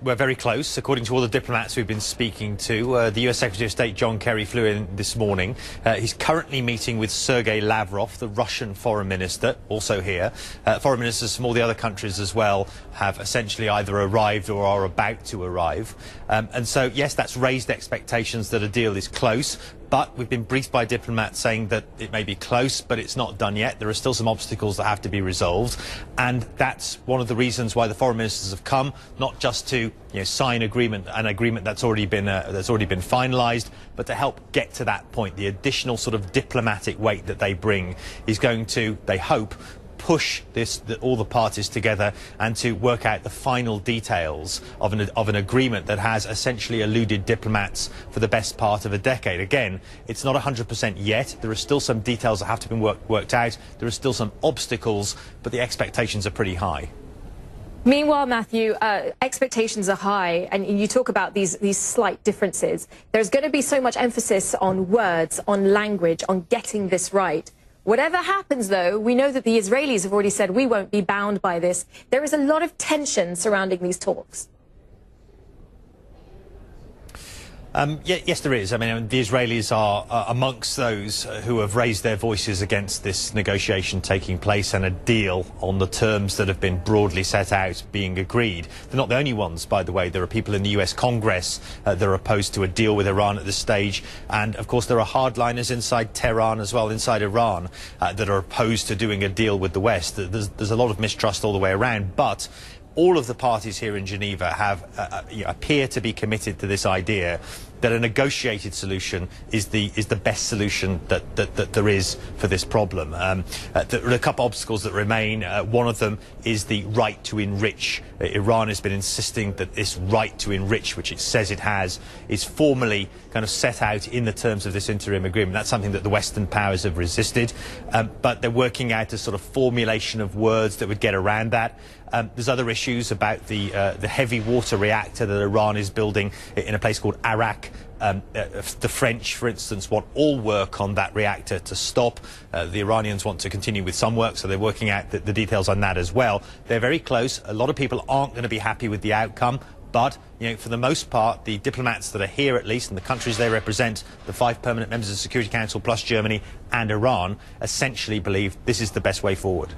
We're very close, according to all the diplomats we've been speaking to. The US Secretary of State John Kerry flew in this morning. He's currently meeting with Sergei Lavrov, the Russian foreign minister, also here. Foreign ministers from all the other countries as well have essentially either arrived or are about to arrive. And so, yes, that's raised expectations that a deal is close. But we've been briefed by diplomats saying that it may be close, but it's not done yet. There are still some obstacles that have to be resolved. And that's one of the reasons why the foreign ministers have come, not just to sign an agreement that's already been finalised, but to help get to that point. The additional sort of diplomatic weight that they bring is going to, they hope, push all the parties together and to work out the final details of an agreement that has essentially eluded diplomats for the best part of a decade. Again, it's not 100% yet. There are still some details that have to be worked out. There are still some obstacles, but the expectations are pretty high. Meanwhile, Matthew, expectations are high, and you talk about these slight differences. There's going to be so much emphasis on words, on language, on getting this right. Whatever happens, though, we know that the Israelis have already said we won't be bound by this. There is a lot of tension surrounding these talks. Yes, there is. I mean, the Israelis are amongst those who have raised their voices against this negotiation taking place and a deal on the terms that have been broadly set out being agreed. They're not the only ones, by the way. There are people in the US Congress that are opposed to a deal with Iran at this stage. And, of course, there are hardliners inside Tehran as well, inside Iran, that are opposed to doing a deal with the West. There's a lot of mistrust all the way around. But all of the parties here in Geneva have appear to be committed to this idea that a negotiated solution is the best solution that there is for this problem. There are a couple of obstacles that remain. One of them is the right to enrich. Iran has been insisting that this right to enrich, which it says it has, is formally kind of set out in the terms of this interim agreement. That's something that the Western powers have resisted, but they're working out a sort of formulation of words that would get around that. There's other issues about the heavy water reactor that Iran is building in a place called Arak. The French, for instance, want all work on that reactor to stop. The Iranians want to continue with some work, so they're working out the details on that as well. They're very close. A lot of people aren't going to be happy with the outcome, but for the most part, the diplomats that are here, at least, and the countries they represent, the 5 permanent members of the Security Council plus Germany and Iran, essentially believe this is the best way forward.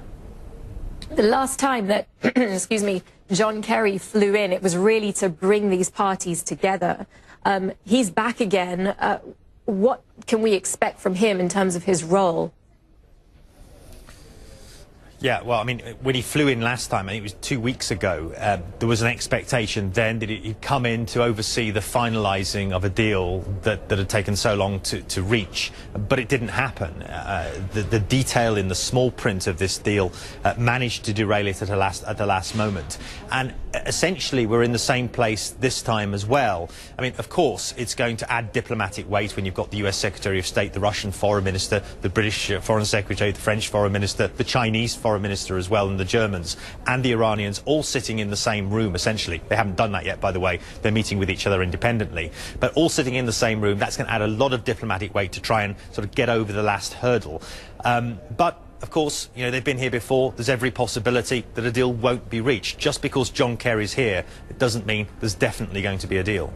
The last time that, excuse me, John Kerry flew in, it was really to bring these parties together. He's back again. What can we expect from him in terms of his role? Yeah, well, I mean, when he flew in last time, I think it was 2 weeks ago, there was an expectation then that he'd come in to oversee the finalising of a deal that had taken so long to reach, but it didn't happen. The detail in the small print of this deal managed to derail it at the last moment. And essentially, we're in the same place this time as well. I mean, of course, it's going to add diplomatic weight when you've got the US Secretary of State, the Russian Foreign Minister, the British Foreign Secretary, the French Foreign Minister, the Chinese Foreign Minister as well, and the Germans and the Iranians all sitting in the same room, essentially. They haven't done that yet, by the way. They're meeting with each other independently. But all sitting in the same room, that's going to add a lot of diplomatic weight to try and sort of get over the last hurdle. But of course, they've been here before. There's every possibility that a deal won't be reached. Just because John Kerry's here, it doesn't mean there's definitely going to be a deal.